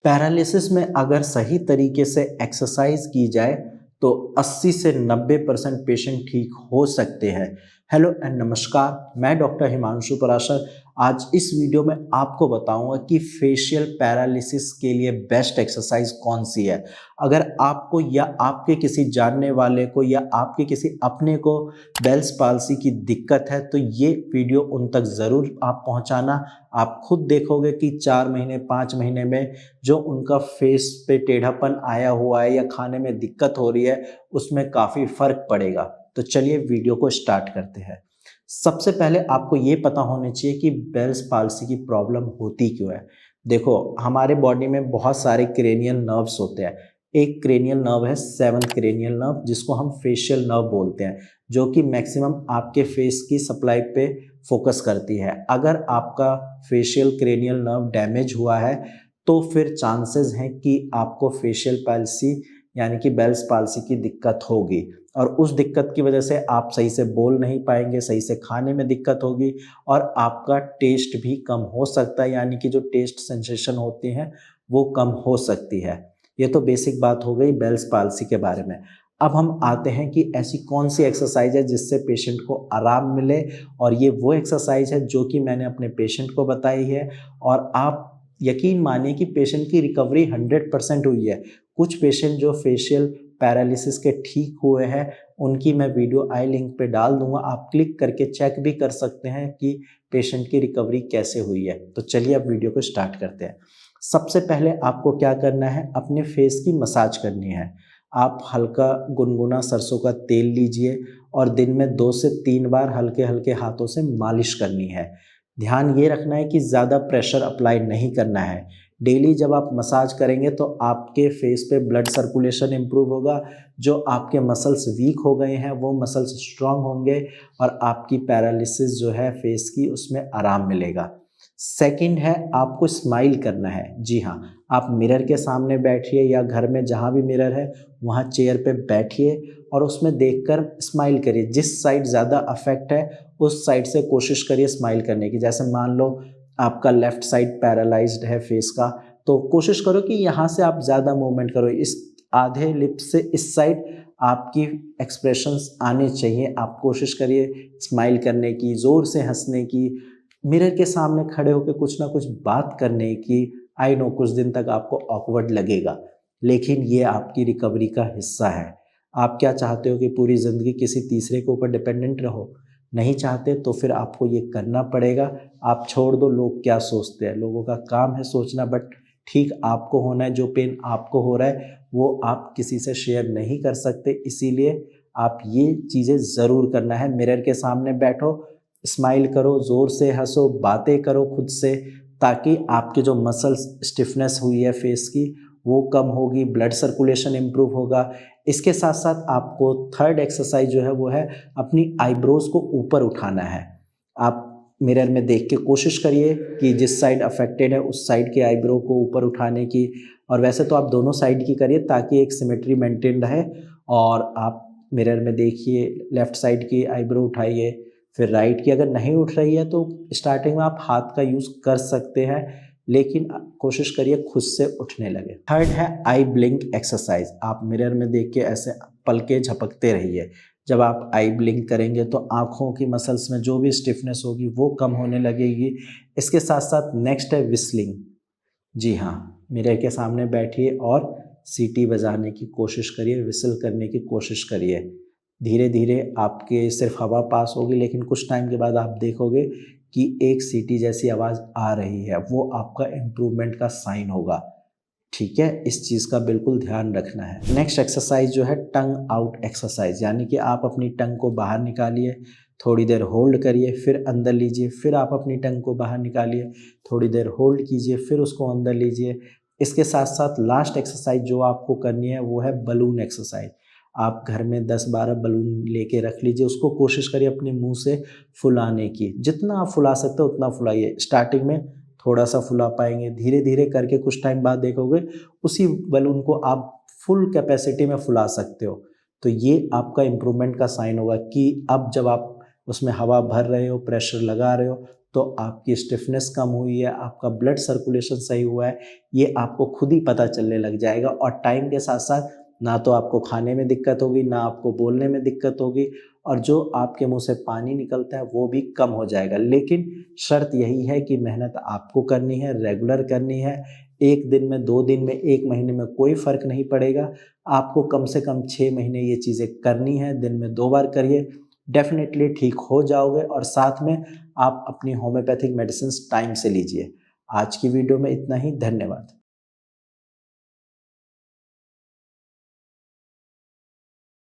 Paralysis में अगर सही तरीके से एक्सरसाइज की जाए तो 80 से 90% पेशेंट ठीक हो सकते हैं। हेलो एंड नमस्कार, मैं डॉक्टर हिमांशु पराशर। आज इस वीडियो में आपको बताऊंगा कि फेशियल पैरालिसिस के लिए बेस्ट एक्सरसाइज कौन सी है। अगर आपको या आपके किसी जानने वाले को या आपके किसी अपने को बेल्स पाल्सी की दिक्कत है तो ये वीडियो उन तक ज़रूर आप पहुंचाना। आप खुद देखोगे कि 4 महीने 5 महीने में जो उनका फेस पे टेढ़ापन आया हुआ है या खाने में दिक्कत हो रही है उसमें काफ़ी फर्क पड़ेगा। तो चलिए वीडियो को स्टार्ट करते हैं। सबसे पहले आपको ये पता होना चाहिए कि बेल्स पाल्सी की प्रॉब्लम होती क्यों है। देखो, हमारे बॉडी में बहुत सारे क्रेनियल नर्व्स होते हैं। एक क्रेनियल नर्व है सेवंथ क्रेनियल नर्व, जिसको हम फेशियल नर्व बोलते हैं, जो कि मैक्सिमम आपके फेस की सप्लाई पे फोकस करती है। अगर आपका फेशियल क्रेनियल नर्व डैमेज हुआ है तो फिर चांसेस हैं कि आपको फेशियल पाल्सी यानी कि बेल्स पाल्सी की दिक्कत होगी, और उस दिक्कत की वजह से आप सही से बोल नहीं पाएंगे, सही से खाने में दिक्कत होगी और आपका टेस्ट भी कम हो सकता है, यानी कि जो टेस्ट सेंसेशन होती हैं वो कम हो सकती है। ये तो बेसिक बात हो गई बेल्स पाल्सी के बारे में। अब हम आते हैं कि ऐसी कौन सी एक्सरसाइज है जिससे पेशेंट को आराम मिले, और ये वो एक्सरसाइज है जो कि मैंने अपने पेशेंट को बताई है, और आप यकीन मानिए कि पेशेंट की रिकवरी 100% हुई है। कुछ पेशेंट जो फेशियल पैरालिसिस के ठीक हुए हैं उनकी मैं वीडियो आई लिंक पे डाल दूंगा, आप क्लिक करके चेक भी कर सकते हैं कि पेशेंट की रिकवरी कैसे हुई है। तो चलिए अब वीडियो को स्टार्ट करते हैं। सबसे पहले आपको क्या करना है, अपने फेस की मसाज करनी है। आप हल्का गुनगुना सरसों का तेल लीजिए और दिन में 2 से 3 बार हल्के हल्के हाथों से मालिश करनी है। ध्यान ये रखना है कि ज़्यादा प्रेशर अप्लाई नहीं करना है। डेली जब आप मसाज करेंगे तो आपके फेस पे ब्लड सर्कुलेशन इम्प्रूव होगा, जो आपके मसल्स वीक हो गए हैं वो मसल्स स्ट्रांग होंगे और आपकी पैरालिसिस जो है फेस की उसमें आराम मिलेगा। सेकंड है, आपको स्माइल करना है। जी हाँ, आप मिरर के सामने बैठिए या घर में जहाँ भी मिरर है वहाँ चेयर पे बैठिए और उसमें देखकर स्माइल करिए। जिस साइड ज़्यादा अफेक्ट है उस साइड से कोशिश करिए स्माइल करने की। जैसे मान लो आपका लेफ्ट साइड पैरालाइज्ड है फेस का, तो कोशिश करो कि यहाँ से आप ज़्यादा मूवमेंट करो, इस आधे लिप से इस साइड आपकी एक्सप्रेशंस आने चाहिए। आप कोशिश करिए स्माइल करने की, ज़ोर से हंसने की, मिरर के सामने खड़े होकर कुछ ना कुछ बात करने की। आई नो कुछ दिन तक आपको ऑकवर्ड लगेगा, लेकिन ये आपकी रिकवरी का हिस्सा है। आप क्या चाहते हो कि पूरी ज़िंदगी किसी तीसरे के ऊपर डिपेंडेंट रहो? नहीं चाहते तो फिर आपको ये करना पड़ेगा। आप छोड़ दो लोग क्या सोचते हैं, लोगों का काम है सोचना, बट ठीक आपको होना है। जो पेन आपको हो रहा है वो आप किसी से शेयर नहीं कर सकते, इसीलिए आप ये चीज़ें ज़रूर करना है। मिरर के सामने बैठो, स्माइल करो, ज़ोर से हंसो, बातें करो खुद से, ताकि आपके जो मसल्स स्टिफनेस हुई है फेस की वो कम होगी, ब्लड सर्कुलेशन इम्प्रूव होगा। इसके साथ साथ आपको थर्ड एक्सरसाइज जो है वो है अपनी आईब्रोज़ को ऊपर उठाना है। आप मिरर में देख के कोशिश करिए कि जिस साइड अफेक्टेड है उस साइड के आईब्रो को ऊपर उठाने की, और वैसे तो आप दोनों साइड की करिए ताकि एक सिमेट्री मेंटेन रहे। और आप मिरर में देखिए, लेफ़्ट साइड की आईब्रो उठाइए, फिर राइट की। अगर नहीं उठ रही है तो स्टार्टिंग में आप हाथ का यूज़ कर सकते हैं, लेकिन कोशिश करिए खुद से उठने लगे। थर्ड है आई ब्लिंक एक्सरसाइज। आप मिरर में देख के ऐसे पलके झपकते रहिए। जब आप आई ब्लिंक करेंगे तो आँखों की मसल्स में जो भी स्टिफनेस होगी वो कम होने लगेगी। इसके साथ साथ नेक्स्ट है व्हिस्लिंग। जी हाँ, मिरर के सामने बैठिए और सीटी बजाने की कोशिश करिए, व्हिसल करने की कोशिश करिए। धीरे धीरे आपके सिर्फ हवा पास होगी, लेकिन कुछ टाइम के बाद आप देखोगे कि एक सीटी जैसी आवाज़ आ रही है, वो आपका इम्प्रूवमेंट का साइन होगा। ठीक है, इस चीज़ का बिल्कुल ध्यान रखना है। नेक्स्ट एक्सरसाइज जो है टंग आउट एक्सरसाइज, यानी कि आप अपनी टंग को बाहर निकालिए, थोड़ी देर होल्ड करिए, फिर अंदर लीजिए, फिर आप अपनी टंग को बाहर निकालिए, थोड़ी देर होल्ड कीजिए, फिर उसको अंदर लीजिए। इसके साथ साथ लास्ट एक्सरसाइज जो आपको करनी है वो है बलून एक्सरसाइज। आप घर में 10-12 बलून लेके रख लीजिए, उसको कोशिश करिए अपने मुंह से फुलाने की। जितना आप फुला सकते हो उतना फुलाइए। स्टार्टिंग में थोड़ा सा फुला पाएंगे, धीरे धीरे करके कुछ टाइम बाद देखोगे उसी बलून को आप फुल कैपेसिटी में फुला सकते हो। तो ये आपका इम्प्रूवमेंट का साइन होगा कि अब जब आप उसमें हवा भर रहे हो, प्रेशर लगा रहे हो, तो आपकी स्टिफनेस कम हुई है, आपका ब्लड सर्कुलेशन सही हुआ है, ये आपको खुद ही पता चलने लग जाएगा। और टाइम के साथ साथ ना तो आपको खाने में दिक्कत होगी, ना आपको बोलने में दिक्कत होगी, और जो आपके मुंह से पानी निकलता है वो भी कम हो जाएगा। लेकिन शर्त यही है कि मेहनत आपको करनी है, रेगुलर करनी है। 1 दिन में, 2 दिन में, 1 महीने में कोई फ़र्क नहीं पड़ेगा। आपको कम से कम 6 महीने ये चीज़ें करनी है, दिन में 2 बार करिए, डेफ़िनेटली ठीक हो जाओगे। और साथ में आप अपनी होम्योपैथिक मेडिसिन्स टाइम से लीजिए। आज की वीडियो में इतना ही, धन्यवाद।